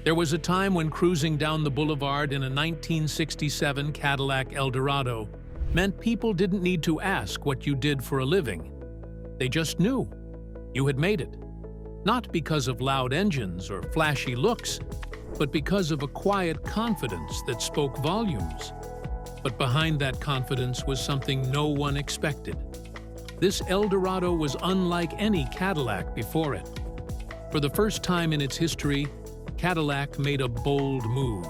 There was a time when cruising down the boulevard in a 1967 Cadillac Eldorado meant people didn't need to ask what you did for a living. They just knew you had made it. Not because of loud engines or flashy looks, but because of a quiet confidence that spoke volumes. But behind that confidence was something no one expected. This Eldorado was unlike any Cadillac before it. For the first time in its history, Cadillac made a bold move.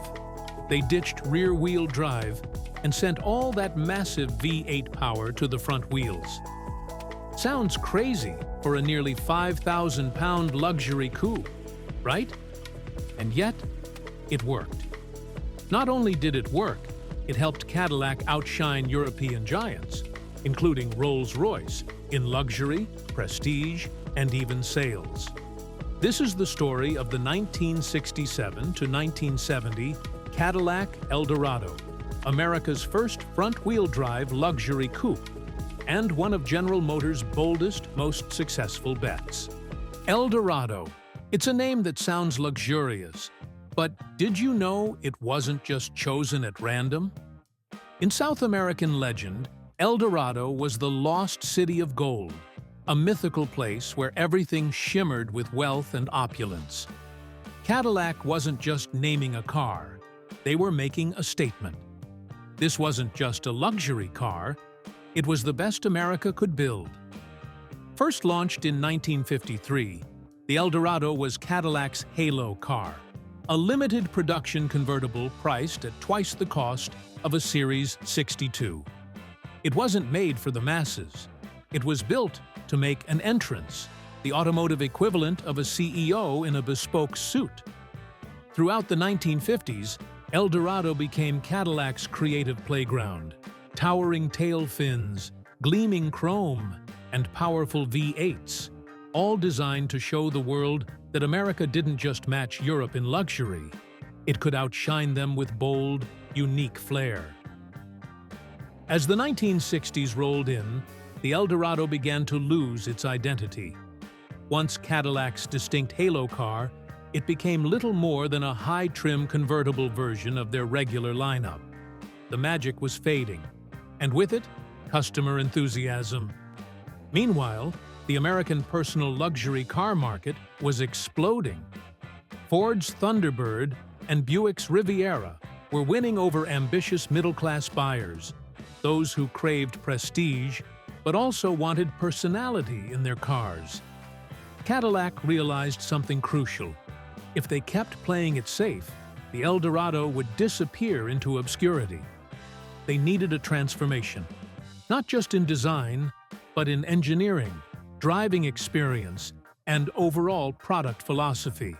They ditched rear-wheel drive and sent all that massive V8 power to the front wheels. Sounds crazy for a nearly 5,000-pound luxury coupe, right? And yet, it worked. Not only did it work, it helped Cadillac outshine European giants, including Rolls-Royce, in luxury, prestige, and even sales. This is the story of the 1967 to 1970 Cadillac Eldorado, America's first front-wheel drive luxury coupe, and one of General Motors' boldest, most successful bets. Eldorado. It's a name that sounds luxurious, but did you know it wasn't just chosen at random? In South American legend, Eldorado was the lost city of gold, a mythical place where everything shimmered with wealth and opulence. Cadillac wasn't just naming a car, they were making a statement. This wasn't just a luxury car, it was the best America could build. First launched in 1953, the Eldorado was Cadillac's halo car, a limited production convertible priced at twice the cost of a Series 62. It wasn't made for the masses. It was built to make an entrance, the automotive equivalent of a CEO in a bespoke suit. Throughout the 1950s, Eldorado became Cadillac's creative playground. Towering tail fins, gleaming chrome, and powerful V8s, all designed to show the world that America didn't just match Europe in luxury, it could outshine them with bold, unique flair. As the 1960s rolled in, the Eldorado began to lose its identity. Once Cadillac's distinct halo car, it became little more than a high-trim convertible version of their regular lineup. The magic was fading, and with it, customer enthusiasm. Meanwhile, the American personal luxury car market was exploding. Ford's Thunderbird and Buick's Riviera were winning over ambitious middle-class buyers, those who craved prestige but also wanted personality in their cars. Cadillac realized something crucial. If they kept playing it safe, the Eldorado would disappear into obscurity. They needed a transformation, not just in design, but in engineering, driving experience, and overall product philosophy.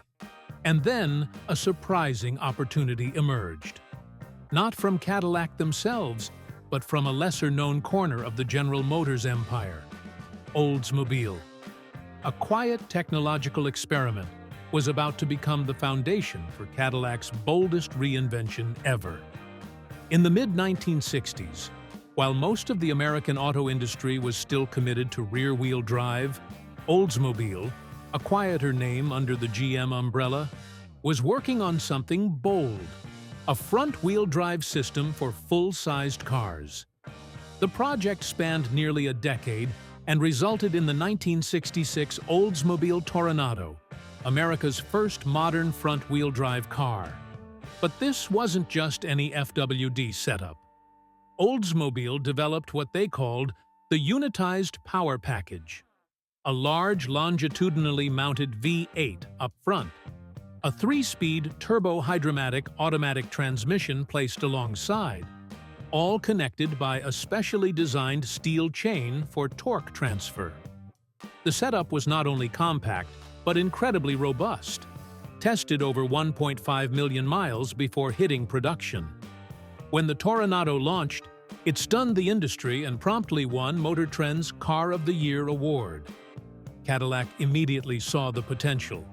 And then a surprising opportunity emerged. Not from Cadillac themselves, but from a lesser-known corner of the General Motors empire, Oldsmobile. A quiet technological experiment was about to become the foundation for Cadillac's boldest reinvention ever. In the mid-1960s, while most of the American auto industry was still committed to rear-wheel drive, Oldsmobile, a quieter name under the GM umbrella, was working on something bold, a front-wheel drive system for full-sized cars. The project spanned nearly a decade and resulted in the 1966 Oldsmobile Toronado, America's first modern front-wheel drive car. But this wasn't just any FWD setup. Oldsmobile developed what they called the Unitized Power Package, a large longitudinally mounted V8 up front, a 3-speed turbo-hydromatic automatic transmission placed alongside, all connected by a specially designed steel chain for torque transfer. The setup was not only compact, but incredibly robust, tested over 1.5 million miles before hitting production. When the Toronado launched, it stunned the industry and promptly won Motor Trend's Car of the Year award. Cadillac immediately saw the potential.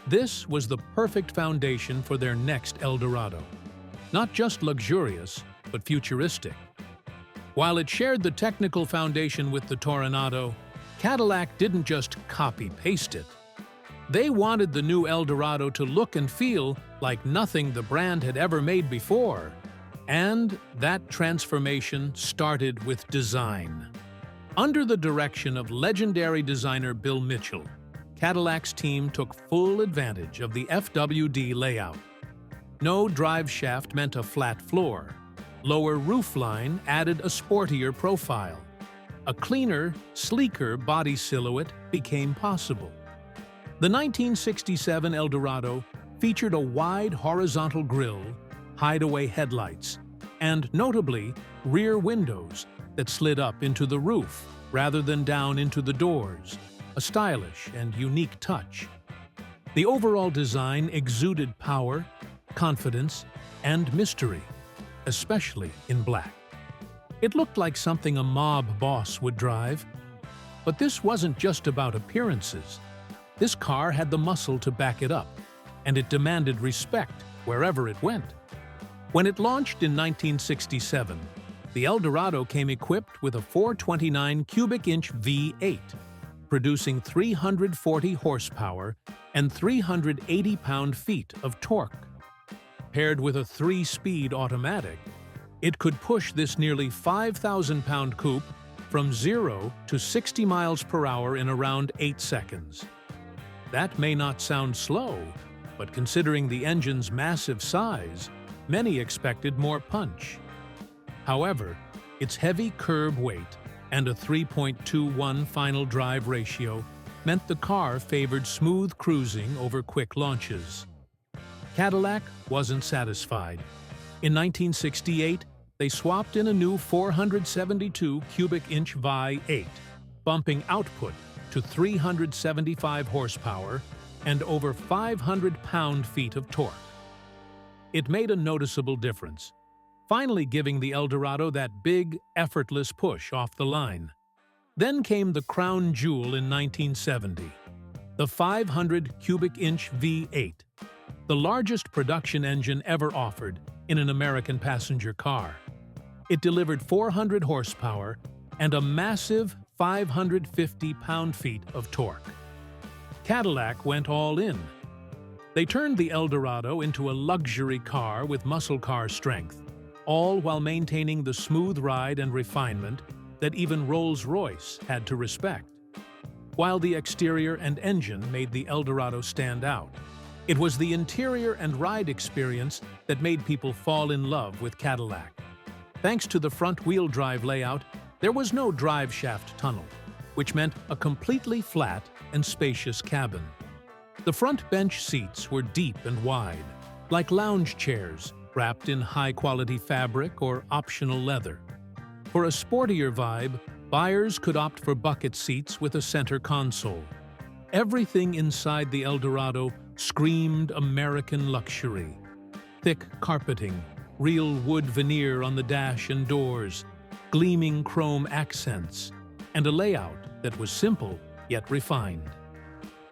This was the perfect foundation for their next Eldorado. Not just luxurious, but futuristic. While it shared the technical foundation with the Toronado, Cadillac didn't just copy-paste it. They wanted the new Eldorado to look and feel like nothing the brand had ever made before. And that transformation started with design. Under the direction of legendary designer Bill Mitchell, Cadillac's team took full advantage of the FWD layout. No drive shaft meant a flat floor. Lower roofline added a sportier profile. A cleaner, sleeker body silhouette became possible. The 1967 Eldorado featured a wide horizontal grille, hideaway headlights, and notably, rear windows that slid up into the roof rather than down into the doors, a stylish and unique touch. The overall design exuded power, confidence, and mystery, especially in black. It looked like something a mob boss would drive. But this wasn't just about appearances. This car had the muscle to back it up, and it demanded respect wherever it went. When it launched in 1967, the Eldorado came equipped with a 429 cubic inch V8, producing 340 horsepower and 380 pound-feet of torque. Paired with a 3-speed automatic, it could push this nearly 5,000-pound coupe from 0 to 60 miles per hour in around 8 seconds. That may not sound slow, but considering the engine's massive size, many expected more punch. However, its heavy curb weight and a 3.21 final drive ratio meant the car favored smooth cruising over quick launches. Cadillac wasn't satisfied. In 1968, they swapped in a new 472 cubic inch V8, bumping output to 375 horsepower and over 500 pound-feet of torque. It made a noticeable difference, finally giving the Eldorado that big, effortless push off the line. Then came the crown jewel in 1970, the 500 cubic inch V8, the largest production engine ever offered in an American passenger car. It delivered 400 horsepower and a massive 550 pound-feet of torque. Cadillac went all in. They turned the Eldorado into a luxury car with muscle car strength, all while maintaining the smooth ride and refinement that even Rolls-Royce had to respect. While the exterior and engine made the Eldorado stand out, it was the interior and ride experience that made people fall in love with Cadillac. Thanks to the front-wheel drive layout, there was no drive shaft tunnel, which meant a completely flat and spacious cabin. The front bench seats were deep and wide, like lounge chairs wrapped in high-quality fabric or optional leather. For a sportier vibe, buyers could opt for bucket seats with a center console. Everything inside the Eldorado screamed American luxury. Thick carpeting, real wood veneer on the dash and doors, gleaming chrome accents, and a layout that was simple yet refined.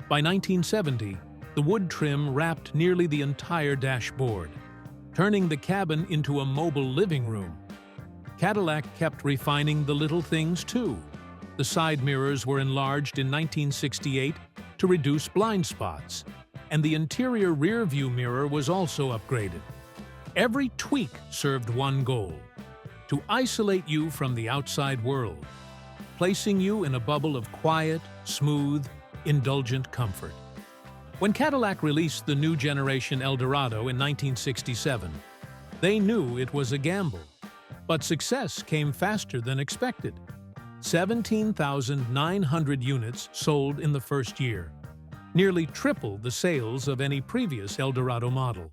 By 1970, the wood trim wrapped nearly the entire dashboard, turning the cabin into a mobile living room. Cadillac kept refining the little things too. The side mirrors were enlarged in 1968 to reduce blind spots, and the interior rear-view mirror was also upgraded. Every tweak served one goal: to isolate you from the outside world, placing you in a bubble of quiet, smooth, indulgent comfort. When Cadillac released the new generation Eldorado in 1967, they knew it was a gamble. But success came faster than expected. 17,900 units sold in the first year, nearly triple the sales of any previous Eldorado model.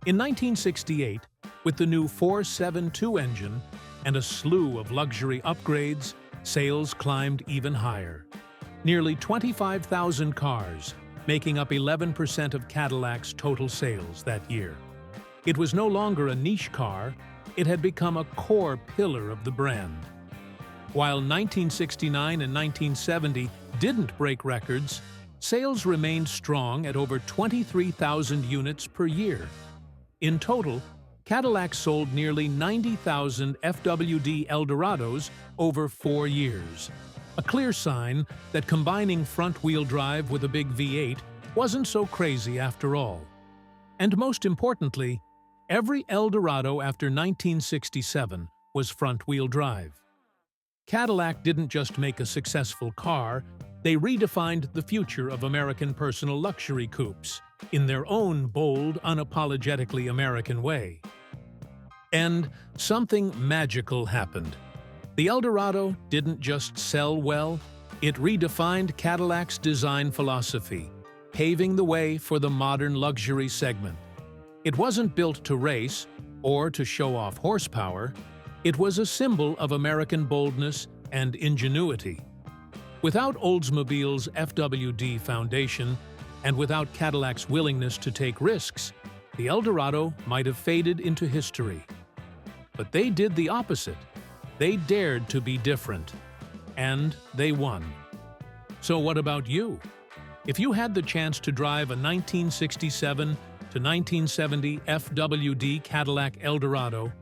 In 1968, with the new 472 engine and a slew of luxury upgrades, sales climbed even higher. Nearly 25,000 cars, making up 11% of Cadillac's total sales that year. It was no longer a niche car, it had become a core pillar of the brand. While 1969 and 1970 didn't break records, sales remained strong at over 23,000 units per year. In total, Cadillac sold nearly 90,000 FWD Eldorados over 4 years, a clear sign that combining front-wheel drive with a big V8 wasn't so crazy after all. And most importantly, every Eldorado after 1967 was front-wheel drive. Cadillac didn't just make a successful car, they redefined the future of American personal luxury coupes in their own bold, unapologetically American way. And something magical happened. The Eldorado didn't just sell well, it redefined Cadillac's design philosophy, paving the way for the modern luxury segment. It wasn't built to race or to show off horsepower. It was a symbol of American boldness and ingenuity. Without Oldsmobile's FWD foundation, and without Cadillac's willingness to take risks, the Eldorado might have faded into history. But they did the opposite. They dared to be different. And they won. So what about you? If you had the chance to drive a 1967 to 1970 FWD Cadillac Eldorado,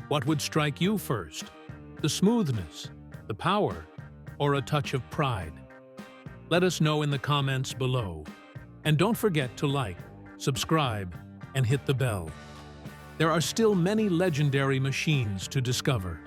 what would strike you first? The smoothness, the power, or a touch of pride? Let us know in the comments below. And don't forget to like, subscribe, and hit the bell. There are still many legendary machines to discover.